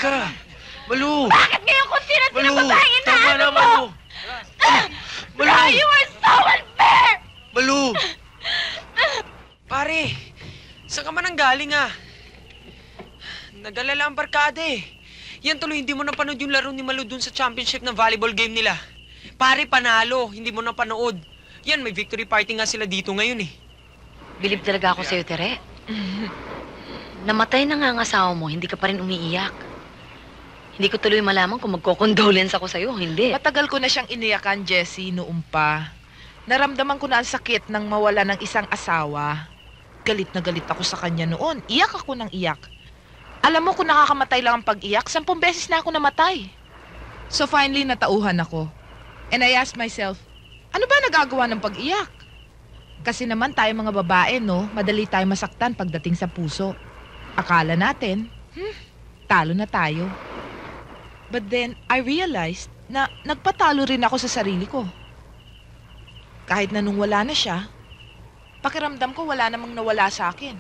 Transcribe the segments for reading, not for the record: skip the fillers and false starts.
teka! Malu! Bakit ngayon kung sino Malu! babaeng Tama inaano na, mo? Malu! Malu! Roy, you are so unfair! Malu! Pare, saan ka man ang galing ah? Nag-alala ang barkada eh. Yan tuloy, hindi mo napanood yung laro ni Malu dun sa championship ng volleyball game nila. Pare, panalo. Hindi mo napanood. Yan, may victory party nga sila dito ngayon eh. Bilib talaga ako sa'yo, Tere. Namatay na nga ang asawa mo, hindi ka pa rin umiiyak. Hindi ko tuloy malaman kung magko-condolence ako sa'yo, hindi. Matagal ko na siyang iniyakan, Jessie, noong pa. Naramdaman ko na ang sakit ng mawala ng isang asawa. Galit na galit ako sa kanya noon. Iyak ako ng iyak. Alam mo kung nakakamatay lang ang pag-iyak, 10 beses na ako namatay. So finally, natauhan ako. And I asked myself, ano ba nagagawa ng pag-iyak? Kasi naman tayo mga babae, no? Madali tayo masaktan pagdating sa puso. Akala natin, talo na tayo. But then, I realized na nagpatalo rin ako sa sarili ko. Kahit na nung wala na siya, pakiramdam ko wala namang nawala sa akin.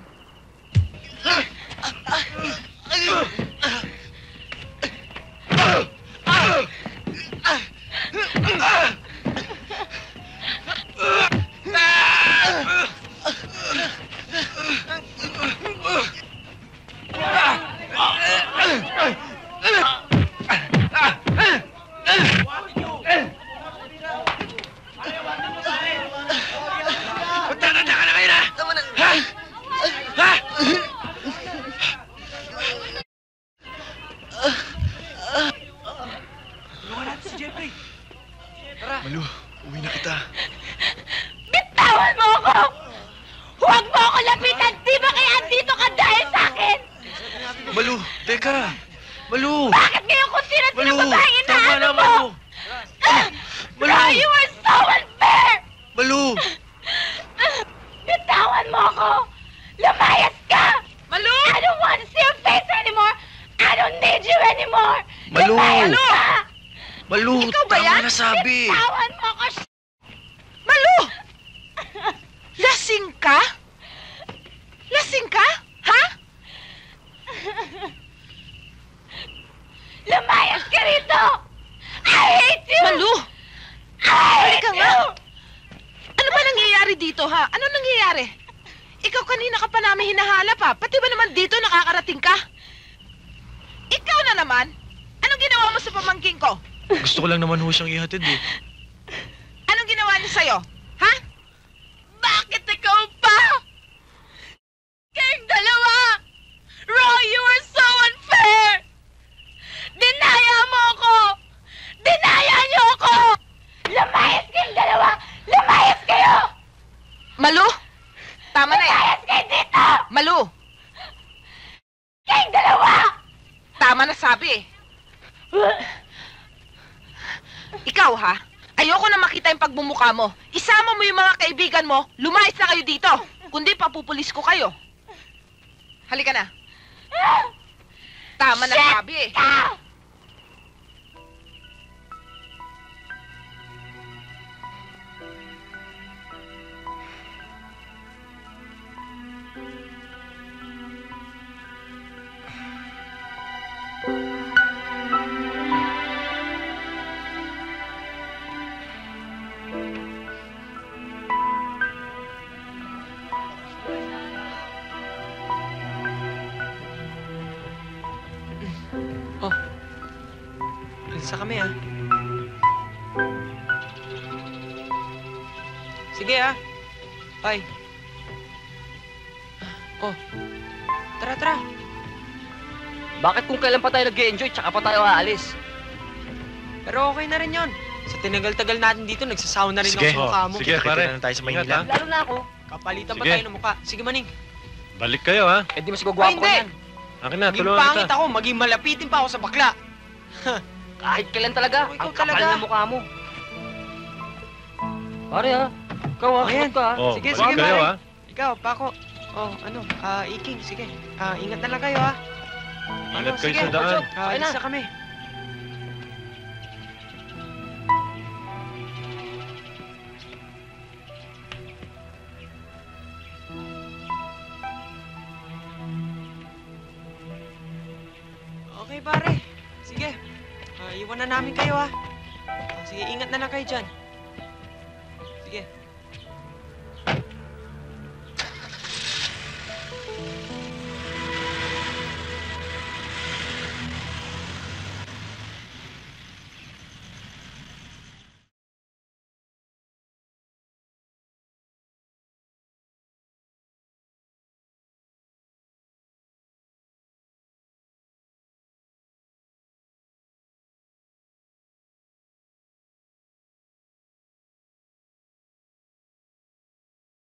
Magtatanda ka na kayo na! Ha? Ha? Tulungan natin si Jeffrey. Tara. Malu, uwi na kita. Bitawan mo ako! Huwag mo ako lapitan! Di ba kaya andito ka dahil sa akin? Malu, teka! Malu! Bakit ngayon kung sino Malu! babaeng Tama inaano na, mo? Malu! Malu! Roy, you are so unfair! Malu! Bitawan mo ako! Lumayas ka! Malu! I don't want to see your face anymore! I don't need you anymore! Malu! Lumayas ka! Malu! Ikaw ba yan? Tama na sabi! Bitawan mo ako! Malu! Lasing ka? Lasing ka? Ha? Lumayas ka rito! I hate you! Malu! I hate Halika you! nga. Ano ba nangyayari dito, ha? Ano nangyayari? Ikaw kanina ka pa namin hinahanap, ha? Pati ba naman dito nakakarating ka? Ikaw na naman? Anong ginawa mo sa pamangking ko? Gusto ko lang naman ho siyang ihatid eh. Anong ginawa niya sa'yo? Ha? Bakit ikaw pa? Kayong dalawa! Roy, you are so unfair! Dinaya mo ako! Dinaya niyo ako! Lumayas kayong dalawa! Lumayas kayo! Malu? Tama na yan. Lumayas kayo dito! Malu, Kayong dalawa! tama na sabi. Ikaw, ha? Ayoko na makita yung pagbumuka mo. Isama mo yung mga kaibigan mo, lumayas na kayo dito. Kundi papupulis ko kayo. Halika na. Tama na sabi eh. Ah! Alisa kami ah. Sige ah. Bye. Oh. Tara, tara. Bakit kung kailan pa tayo nag-e-enjoy, tsaka pa tayo aalis? Pero okay na rin yon. Sa tinagal-tagal natin dito, nagsasawa na rin Sige. ako sa mukha mo. Sige, Kita-kita pare. na tayo sa Ingat, Maynila. ha? Lalo na ako. Kapalitan pa Sige. tayo ng mukha. Sige, Maning. Balik kayo, ha? Eh di mas gugwapo Ay, hindi. yan. Akin na, Maging tulungan pangit kita. ako, maging malapitin pa ako sa bakla. Kahit kailan talaga, Pero ikaw ang kapal talaga. na mukha mo. Pare ha, ikaw ha, Ayan. suot ka ha. Oh, Sige, balik sige, kayo, pare. ha? Ikaw, Pako. Oh, ano, Iking, sige. Ingat na lang kayo, ha? Ingat kayo sige, sa daan. Okay na. Alis na kami. Okay, Okay, pare. Sige. Iwan na namin kayo, ha. Sige, ingat na lang kayo dyan. Sige.